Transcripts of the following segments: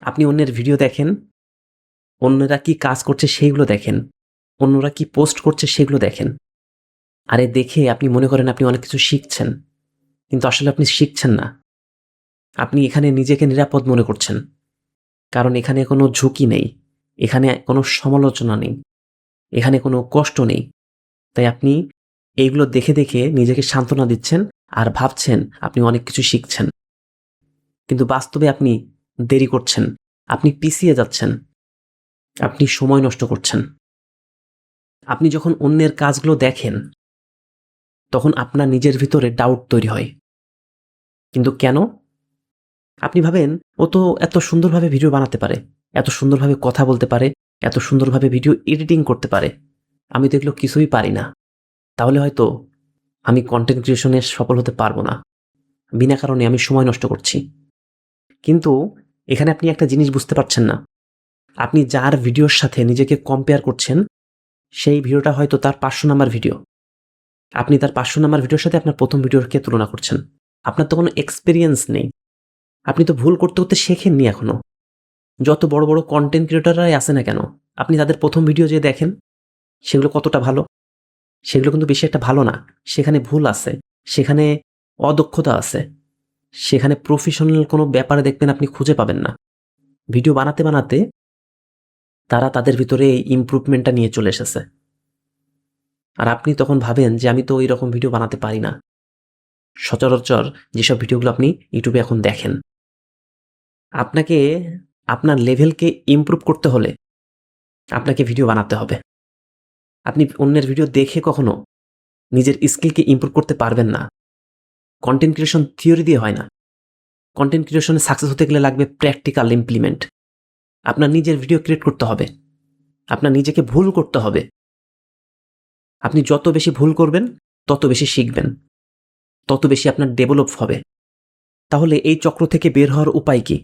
আপনি অন্যের ভিডিও দেখেন, অন্যরা কি কাজ করছে সেইগুলো দেখেন, অন্যরা কি পোস্ট করছে সেগুলো দেখেন। আরে দেখে আপনি মনে করেন আপনি অনেক কিছু শিখছেন, কিন্তু আসলে আপনি শিখছেন না। আপনি এখানে নিজেকে নিরাপদ মনে করছেন, কারণ এখানে কোনো ঝুঁকি নেই, এখানে কোনো সমালোচনা নেই, এখানে কোনো কষ্ট নেই। তাই আপনি এইগুলো দেখে দেখে নিজেকে সান্ত্বনা দিচ্ছেন আর ভাবছেন আপনি অনেক কিছু শিখছেন, কিন্তু বাস্তবে আপনি দেরি করছেন, আপনি পিছিয়ে যাচ্ছেন, আপনি সময় নষ্ট করছেন। আপনি যখন অন্যের কাজগুলো দেখেন তখন আপনার নিজের ভিতরে ডাউট তৈরি হয়। কিন্তু কেন? আপনি ভাবেন ও তো এত সুন্দরভাবে ভিডিও বানাতে পারে, এত সুন্দরভাবে কথা বলতে পারে, এত সুন্দরভাবে ভিডিও এডিটিং করতে পারে, আমি তো এগুলো কিছুই পারি না। তাহলে হয়তো আমি কন্টেন্ট ক্রিয়েশনে সফল হতে পারবো না, বিনা কারণে আমি সময় নষ্ট করছি। কিন্তু এখানে আপনি একটা জিনিস বুঝতে পারছেন না, আপনি যার ভিডিওর সাথে নিজেকে কম্পেয়ার করছেন সেই ভিডিওটা হয়তো তার 500 নাম্বার ভিডিও। আপনি তার 500 নাম্বার ভিডিওর সাথে আপনার প্রথম ভিডিওকে তুলনা করছেন। আপনার তো কোনো এক্সপেরিয়েন্স নেই, আপনি তো ভুল করতে করতে শেখেননি এখনো। যত বড় বড় কন্টেন্ট ক্রিয়েটররাই আছে না কেন, আপনি তাদের প্রথম ভিডিও যে দেখেন সেগুলো কতটা ভালো, সেগুলো কিন্তু বেশি একটা ভালো না। সেখানে ভুল আছে, সেখানে অদক্ষতা আছে, সেখানে প্রফেশনাল কোনো ব্যাপারে দেখবেন আপনি খুঁজে পাবেন না। ভিডিও বানাতে বানাতে তারা তাদের ভিতরে এই ইমপ্রুভমেন্টটা নিয়ে চলে এসেছে, আর আপনি তখন ভাবেন যে আমি তো ওই রকম ভিডিও বানাতে পারি না। সচরাচর যেসব ভিডিওগুলো আপনি ইউটিউবে এখন দেখেন, আপনাকে আপনার লেভেলকে ইমপ্রুভ করতে হলে আপনাকে ভিডিও বানাতে হবে। আপনি অন্যের ভিডিও দেখে কখনো নিজের স্কিলকে ইমপ্রুভ করতে পারবেন না। কন্টেন্ট ক্রিয়েশন থিওরি দিয়ে হয় না। কন্টেন্ট ক্রিয়েশনে সাকসেস হতে গেলে লাগবে প্র্যাকটিক্যাল ইমপ্লিমেন্ট। আপনার নিজের ভিডিও ক্রিয়েট করতে হবে, আপনার নিজেকে ভুল করতে হবে। আপনি যত বেশি ভুল করবেন তত বেশি শিখবেন, তত বেশি আপনার ডেভেলপ হবে। তাহলে এই চক্র থেকে বের হওয়ার উপায় কি?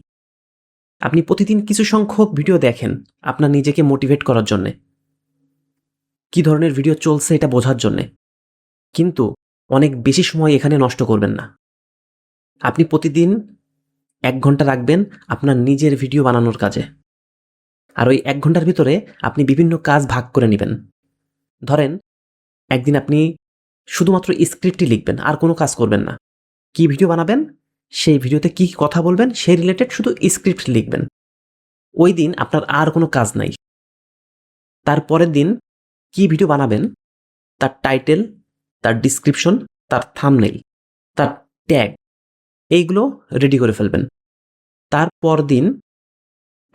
আপনি প্রতিদিন কিছু সংখ্যক ভিডিও দেখেন আপনার নিজেকে মোটিভেট করার জন্যে, কি ধরনের ভিডিও চলছে এটা বোঝার জন্যে, কিন্তু অনেক বেশি সময় এখানে নষ্ট করবেন না। আপনি প্রতিদিন 1 ঘন্টা রাখবেন আপনার নিজের ভিডিও বানানোর কাজে, আর ওই 1 ঘন্টার ভিতরে আপনি বিভিন্ন কাজ ভাগ করে নেবেন। ধরেন একদিন আপনি শুধুমাত্র স্ক্রিপ্টই লিখবেন, আর কোনো কাজ করবেন না। কি ভিডিও বানাবেন, সেই ভিডিওতে কি কথা বলবেন সেই রিলেটেড শুধু স্ক্রিপ্ট লিখবেন। ওই দিন আপনার আর কোনো কাজ নাই। তারপরের দিন কি ভিডিও বানাবেন তার টাইটেল, তার ডিসক্রিপশন, তার থাম্বনেইল, তার ট্যাগ, এইগুলো রেডি করে ফেলবেন। তারপর দিন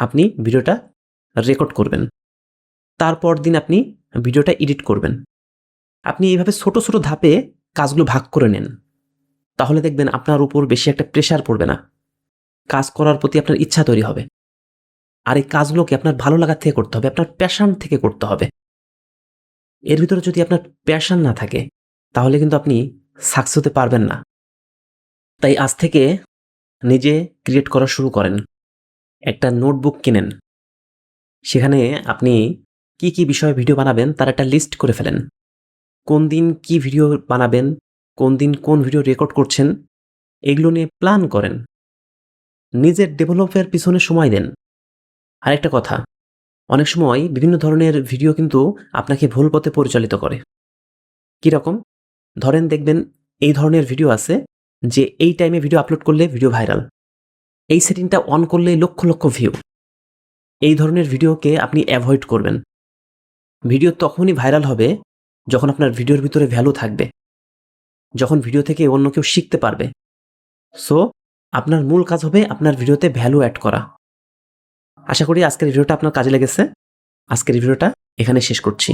আপনি ভিডিওটা রেকর্ড করবেন, তারপর দিন আপনি ভিডিওটা এডিট করবেন। আপনি এইভাবে ছোট ছোট ধাপে কাজগুলো ভাগ করে নেন, তাহলে দেখবেন আপনার উপর বেশি একটা প্রেশার পড়বে না, কাজ করার প্রতি আপনার ইচ্ছা তৈরি হবে। আর এই কাজগুলোকে আপনার ভালো লাগা থেকে করতে হবে, আপনার প্যাশন থেকে করতে হবে। এর ভিতরে যদি আপনার প্যাশন না থাকে তাহলে কিন্তু আপনি সাকসেস হতে পারবেন না। তাই আজ থেকে নিজে ক্রিয়েট করা শুরু করেন। একটা নোটবুক কিনেন, সেখানে আপনি কি কি বিষয়ে ভিডিও বানাবেন তার একটা লিস্ট করে ফেলেন। কোন দিন কি ভিডিও বানাবেন, কোন দিন কোন ভিডিও রেকর্ড করছেন, এগুলো নিয়ে প্ল্যান করেন। নিজের ডেভেলপের পিছনে সময় দেন। আরেকটা কথা, অনেক সময় বিভিন্ন ধরনের ভিডিও কিন্তু আপনাকে ভুল পথে পরিচালিত করে। কিরকম? ধরেন দেখবেন এই ধরনের ভিডিও আছে যে এই টাইমে ভিডিও আপলোড করলে ভিডিও ভাইরাল, এই সেটিংটা অন করলে লক্ষ লক্ষ ভিউ। এই ধরনের ভিডিওকে আপনি অ্যাভয়েড করবেন। ভিডিও তখনই ভাইরাল হবে যখন আপনার ভিডিওর ভিতরে ভ্যালু থাকবে, যখন ভিডিও থেকে অন্য কেউ শিখতে পারবে। সো আপনার মূল কাজ হবে আপনার ভিডিওতে ভ্যালু অ্যাড করা। আশা করি আজকের ভিডিওটা আপনার কাজে লেগেছে। আজকের ভিডিওটা এখানে শেষ করছি।